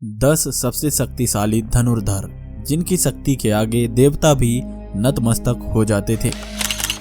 10 सबसे शक्तिशाली धनुर्धर जिनकी शक्ति के आगे देवता भी नतमस्तक हो जाते थे।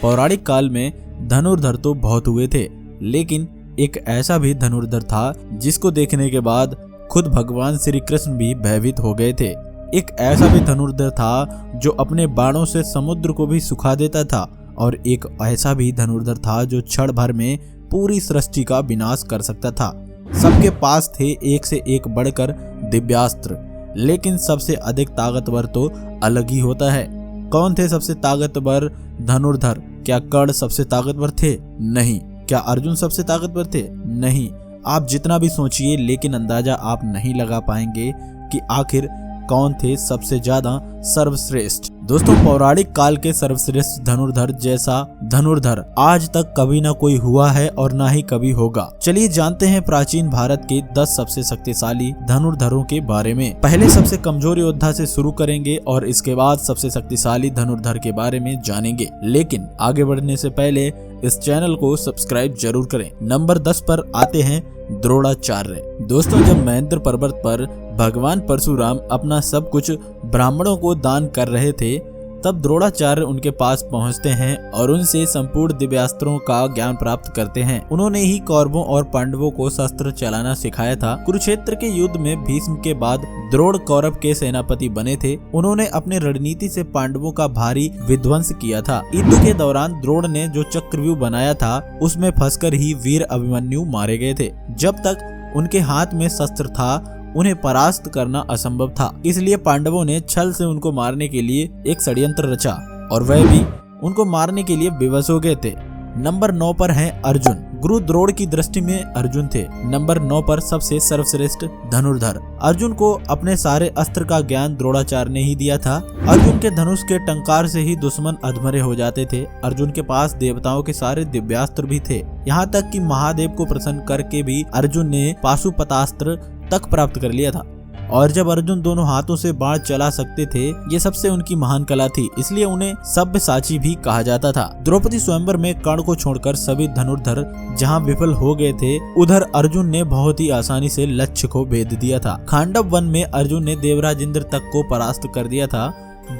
पौराणिक काल में धनुर्धर तो बहुत हुए थे, लेकिन एक ऐसा भी धनुर्धर था जिसको देखने के बाद खुद भगवान श्री कृष्ण भी भयभीत हो गए थे। एक ऐसा भी धनुर्धर था जो अपने बाणों से समुद्र को भी सुखा देता था, और एक ऐसा भी धनुर्धर था जो क्षण भर में पूरी सृष्टि का विनाश कर सकता था। सबके पास थे एक से एक बढ़कर दिव्यास्त्र, लेकिन सबसे अधिक ताकतवर तो अलग ही होता है। कौन थे सबसे ताकतवर धनुर्धर? क्या कर्ण सबसे ताकतवर थे? नहीं। क्या अर्जुन सबसे ताकतवर थे? नहीं। आप जितना भी सोचिए, लेकिन अंदाजा आप नहीं लगा पाएंगे कि आखिर कौन थे सबसे ज्यादा सर्वश्रेष्ठ। दोस्तों, पौराणिक काल के सर्वश्रेष्ठ धनुर्धर जैसा धनुर्धर आज तक कभी ना कोई हुआ है और ना ही कभी होगा। चलिए जानते हैं प्राचीन भारत के 10 सबसे शक्तिशाली धनुर्धरों के बारे में। पहले सबसे कमजोर योद्धा से शुरू करेंगे और इसके बाद सबसे शक्तिशाली धनुर्धर के बारे में जानेंगे। लेकिन आगे बढ़ने से पहले इस चैनल को सब्सक्राइब जरूर करें। नंबर 10 पर आते हैं द्रोणाचार्य। दोस्तों, जब महेंद्र पर्वत पर भगवान परशुराम अपना सब कुछ ब्राह्मणों को दान कर रहे थे, तब द्रोणाचार्य उनके पास पहुंचते हैं और उनसे संपूर्ण दिव्यास्त्रों का ज्ञान प्राप्त करते हैं। उन्होंने ही कौरवों और पांडवों को शस्त्र चलाना सिखाया था। कुरुक्षेत्र के युद्ध में भीष्म के बाद द्रोण कौरव के सेनापति बने थे। उन्होंने अपने रणनीति से पांडवों का भारी विध्वंस किया था। युद्ध के दौरान द्रोण ने जो चक्रव्यूह बनाया था, उसमें फंसकर ही वीर अभिमन्यु मारे गए थे। जब तक उनके हाथ में शस्त्र था, उन्हें परास्त करना असंभव था। इसलिए पांडवों ने छल से उनको मारने के लिए एक षड्यंत्र रचा, और वह भी उनको मारने के लिए विवश हो गए थे। नंबर 9 पर हैं अर्जुन। गुरु द्रोण की दृष्टि में अर्जुन थे। नंबर 9 पर सबसे सर्वश्रेष्ठ धनुर्धर। अर्जुन को अपने सारे अस्त्र का ज्ञान द्रोणाचार्य ने ही दिया था। अर्जुन के धनुष के टंकार से ही दुश्मन अधमरे हो जाते थे। अर्जुन के पास देवताओं के सारे दिव्यास्त्र भी थे। यहाँ तक कि महादेव को प्रसन्न करके भी अर्जुन ने पाशुपतास्त्र तक प्राप्त कर लिया था। और जब अर्जुन दोनों हाथों से बाण चला सकते थे, ये सबसे उनकी महान कला थी, इसलिए उन्हें सब्यसाची भी कहा जाता था। द्रौपदी स्वयंवर में कर्ण को छोड़कर सभी धनुर्धर जहां विफल हो गए थे, उधर अर्जुन ने बहुत ही आसानी से लक्ष्य को भेद दिया था। खांडव वन में अर्जुन ने देवराज इंद्र तक को परास्त कर दिया था।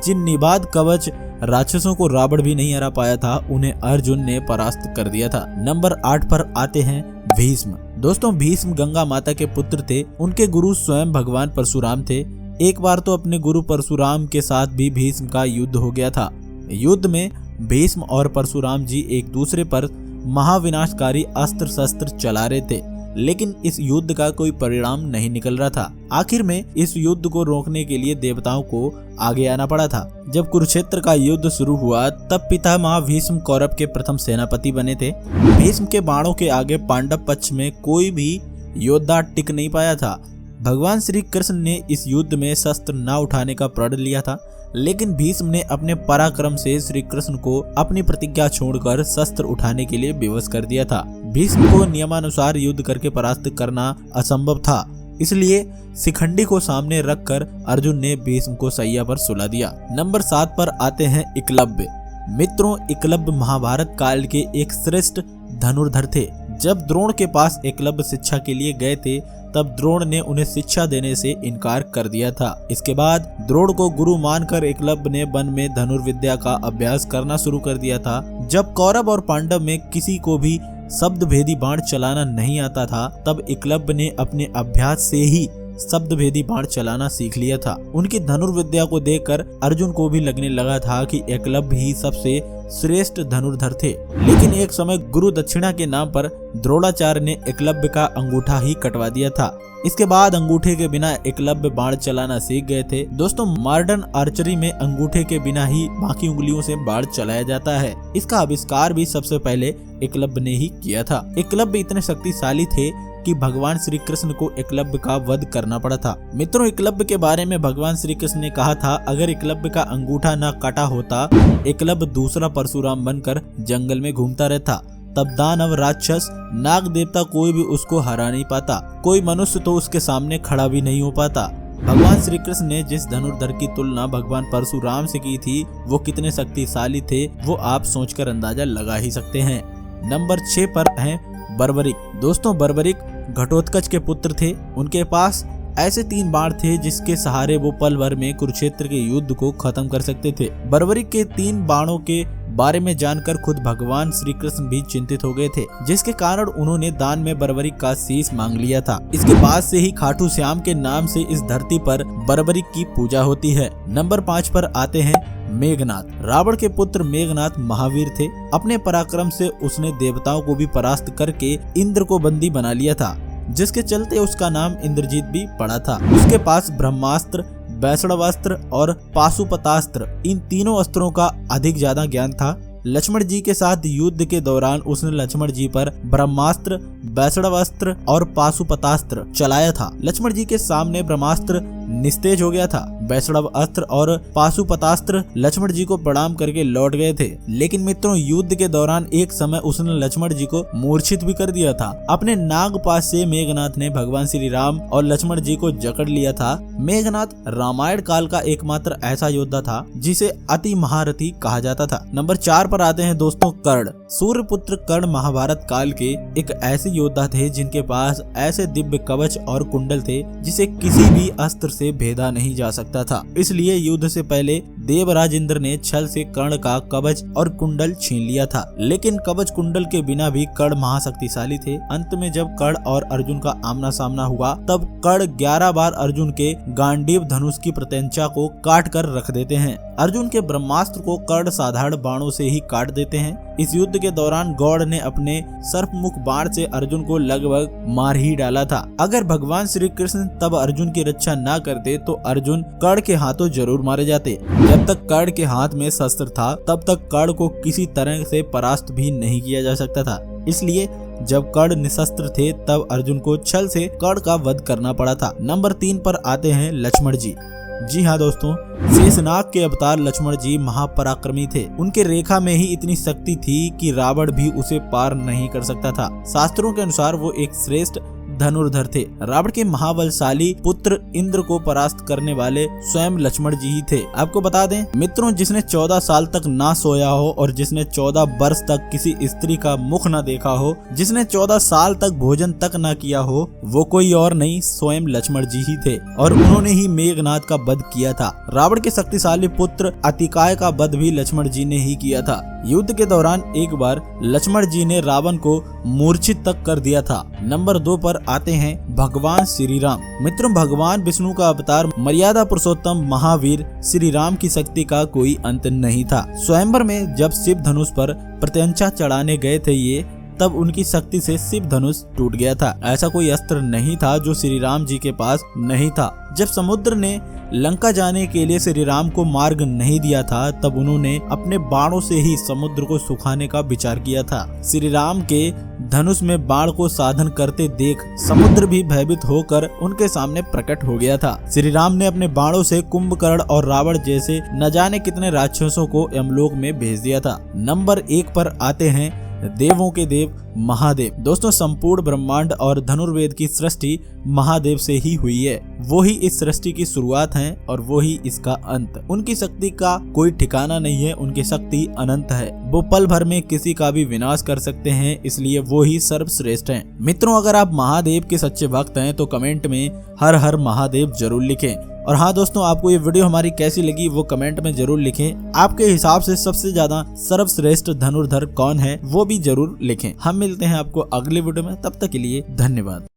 जिन निबाद कवच राक्षसों को रावण भी नहीं हरा पाया था, उन्हें अर्जुन ने परास्त कर दिया था। नंबर 8 पर आते हैं भीष्म। दोस्तों, भीष्म गंगा माता के पुत्र थे। उनके गुरु स्वयं भगवान परशुराम थे। एक बार तो अपने गुरु परशुराम के साथ भी भीष्म का युद्ध हो गया था। युद्ध में भीष्म और परशुराम जी एक दूसरे पर महाविनाशकारी अस्त्र शस्त्र चला रहे थे, लेकिन इस युद्ध का कोई परिणाम नहीं निकल रहा था। आखिर में इस युद्ध को रोकने के लिए देवताओं को आगे आना पड़ा था। जब कुरुक्षेत्र का युद्ध शुरू हुआ, तब पितामह भीष्म कौरव के प्रथम सेनापति बने थे। भीष्म के बाणों के आगे पांडव पक्ष में कोई भी योद्धा टिक नहीं पाया था। भगवान श्री कृष्ण ने इस युद्ध में शस्त्र न उठाने का प्रण लिया था, लेकिन भीष्म ने अपने पराक्रम से श्री कृष्ण को अपनी प्रतिज्ञा छोड़कर शस्त्र उठाने के लिए विवश कर दिया था। भीष्म को नियमानुसार युद्ध करके परास्त करना असंभव था, इसलिए शिखंडी को सामने रखकर अर्जुन ने भीष्म को सैया पर सुला दिया। नंबर 7 पर आते हैं एकलव्य। मित्रों, एकलव्य महाभारत काल के एक श्रेष्ठ धनुर्धर थे। जब द्रोण के पास एकलव्य शिक्षा के लिए गए थे, तब द्रोण ने उन्हें शिक्षा देने से इनकार कर दिया था। इसके बाद द्रोण को गुरु मानकर एकलव्य ने वन में धनुर्विद्या का अभ्यास करना शुरू कर दिया था। जब कौरव और पांडव में किसी को भी शब्द भेदी बाण चलाना नहीं आता था, तब एकलव्य ने अपने अभ्यास से ही शब्द भेदी बाण चलाना सीख लिया था। उनकी धनुर्विद्या को देखकर अर्जुन को भी लगने लगा था कि एकलव्य ही सबसे श्रेष्ठ धनुर्धर थे। लेकिन एक समय गुरु दक्षिणा के नाम पर द्रोणाचार्य ने एकलव्य का अंगूठा ही कटवा दिया था। इसके बाद अंगूठे के बिना एकलव्य बाण चलाना सीख गए थे। दोस्तों, मॉडर्न आर्चरी में अंगूठे के बिना ही बाकी उंगलियों से बाण चलाया जाता है। इसका आविष्कार भी सबसे पहले एकलव्य ने ही किया था। एकलव्य इतने शक्तिशाली थे कि भगवान श्री कृष्ण को एकलव्य का वध करना पड़ा था। मित्रों, एकलव्य के बारे में भगवान श्री कृष्ण ने कहा था, अगर एकलव्य का अंगूठा न काटा होता, एकलव्य दूसरा परशुराम बनकर जंगल में घूमता रहता। तब दानव, राक्षस, नाग देवता कोई भी उसको हरा नहीं पाता। कोई मनुष्य तो उसके सामने खड़ा भी नहीं हो पाता। भगवान श्री कृष्ण ने जिस धनुर्धर की तुलना भगवान परशुराम से की थी, वो कितने शक्तिशाली थे, वो आप सोचकर अंदाजा लगा ही सकते हैं। नंबर 6 पर हैं बर्बरिक। दोस्तों, बर्बरिक घटोत्कच के पुत्र थे। उनके पास ऐसे 3 बाण थे जिसके सहारे वो पल भर में कुरुक्षेत्र के युद्ध को खत्म कर सकते थे। बर्बरीक के 3 बाणों के बारे में जानकर खुद भगवान श्री कृष्ण भी चिंतित हो गए थे, जिसके कारण उन्होंने दान में बर्बरीक का शीश मांग लिया था। इसके बाद से ही खाटू श्याम के नाम से इस धरती पर बर्बरीक की पूजा होती है। नंबर 5 पर आते हैं मेघनाद। रावण के पुत्र मेघनाद महावीर थे। अपने पराक्रम से उसने देवताओं को भी परास्त करके इंद्र को बंदी बना लिया था, जिसके चलते उसका नाम इंद्रजीत भी पड़ा था। उसके पास ब्रह्मास्त्र, वैष्णवास्त्र और पाशुपतास्त्र, इन तीनों अस्त्रों का अधिक ज्यादा ज्ञान था। लक्ष्मण जी के साथ युद्ध के दौरान उसने लक्ष्मण जी पर ब्रह्मास्त्र, वैष्णवास्त्र और पाशुपतास्त्र चलाया था। लक्ष्मण जी के सामने ब्रह्मास्त्र निस्तेज हो गया था। वैष्णव अस्त्र और पाशुपतास्त्र लक्ष्मण जी को प्रणाम करके लौट गए थे। लेकिन मित्रों, युद्ध के दौरान एक समय उसने लक्ष्मण जी को मूर्छित भी कर दिया था। अपने नागपाश से मेघनाद ने भगवान श्री राम और लक्ष्मण जी को जकड़ लिया था। मेघनाद रामायण काल का एकमात्र ऐसा योद्धा था जिसे अति महारथी कहा जाता था। नंबर 4 पर आते हैं दोस्तों कर्ण। सूर्यपुत्र कर्ण महाभारत काल के एक ऐसे योद्धा थे जिनके पास ऐसे दिव्य कवच और कुंडल थे जिसे किसी भी अस्त्र से भेदा नहीं जा सकता था। इसलिए युद्ध से पहले देवराज इंद्र ने छल से कर्ण का कवच और कुंडल छीन लिया था। लेकिन कवच कुंडल के बिना भी कर्ण महाशक्तिशाली थे। अंत में जब कर्ण और अर्जुन का आमना सामना हुआ तब कर्ण 11 बार अर्जुन के गांडीव धनुष की प्रत्यंचा को काट कर रख देते हैं। अर्जुन के ब्रह्मास्त्र को कर्ण साधारण बाणों से ही काट देते हैं। इस युद्ध के दौरान गौड़ ने अपने सर्पमुख बाण से अर्जुन को लगभग मार ही डाला था। अगर भगवान श्री कृष्ण तब अर्जुन की रक्षा न करते तो अर्जुन कर्ण के हाथों जरूर मारे जाते। जब तक कर्ण के हाथ में शस्त्र था तब तक कर्ण को किसी तरह से परास्त भी नहीं किया जा सकता था। इसलिए जब कर्ण निशस्त्र थे तब अर्जुन को छल से कर्ण का वध करना पड़ा था। नंबर 3 पर आते हैं लक्ष्मण जी। जी हाँ दोस्तों, शेषनाग के अवतार लक्ष्मण जी महापराक्रमी थे। उनके रेखा में ही इतनी शक्ति थी कि रावण भी उसे पार नहीं कर सकता था। शास्त्रों के अनुसार वो एक श्रेष्ठ धनुर्धर थे। रावण के महाबलशाली पुत्र इंद्र को परास्त करने वाले स्वयं लक्ष्मण जी ही थे। आपको बता दें मित्रों, जिसने 14 साल तक ना सोया हो और जिसने 14 वर्ष तक किसी स्त्री का मुख न देखा हो, जिसने 14 साल तक भोजन तक न किया हो, वो कोई और नहीं स्वयं लक्ष्मण जी ही थे और उन्होंने ही मेघनाद का वध किया था। रावण के शक्तिशाली पुत्र अतिकाय का वध भी लक्ष्मण जी ने ही किया था। युद्ध के दौरान एक बार लक्ष्मण जी ने रावण को मूर्छित तक कर दिया था। नंबर 2 पर आते हैं भगवान श्री राम। मित्रों, भगवान विष्णु का अवतार मर्यादा पुरुषोत्तम महावीर श्री राम की शक्ति का कोई अंत नहीं था। स्वयंवर में जब शिव धनुष पर प्रत्यंचा चढ़ाने गए थे ये, तब उनकी शक्ति से शिव धनुष टूट गया था। ऐसा कोई अस्त्र नहीं था जो श्री राम जी के पास नहीं था। जब समुद्र ने लंका जाने के लिए श्री राम को मार्ग नहीं दिया था तब उन्होंने अपने बाणों से ही समुद्र को सुखाने का विचार किया था। श्री राम के धनुष में बाण को साधन करते देख समुद्र भी भयभीत होकर उनके सामने प्रकट हो गया था। श्री राम ने अपने बाणों से कुंभकर्ण और रावण जैसे न जाने कितने राक्षसों को यमलोक में भेज दिया था। नंबर 1 पर आते हैं देवों के देव महादेव। दोस्तों, संपूर्ण ब्रह्मांड और धनुर्वेद की सृष्टि महादेव से ही हुई है। वो ही इस सृष्टि की शुरुआत है और वो ही इसका अंत। उनकी शक्ति का कोई ठिकाना नहीं है, उनकी शक्ति अनंत है। वो पल भर में किसी का भी विनाश कर सकते हैं, इसलिए वो ही सर्वश्रेष्ठ हैं। मित्रों, अगर आप महादेव के सच्चे भक्त हैं तो कमेंट में हर हर महादेव जरूर लिखें। और हाँ दोस्तों, आपको ये वीडियो हमारी कैसी लगी वो कमेंट में जरूर लिखें। आपके हिसाब से सबसे ज्यादा सर्वश्रेष्ठ धनुर्धर कौन है वो भी जरूर लिखें। हम मिलते हैं आपको अगले वीडियो में, तब तक के लिए धन्यवाद।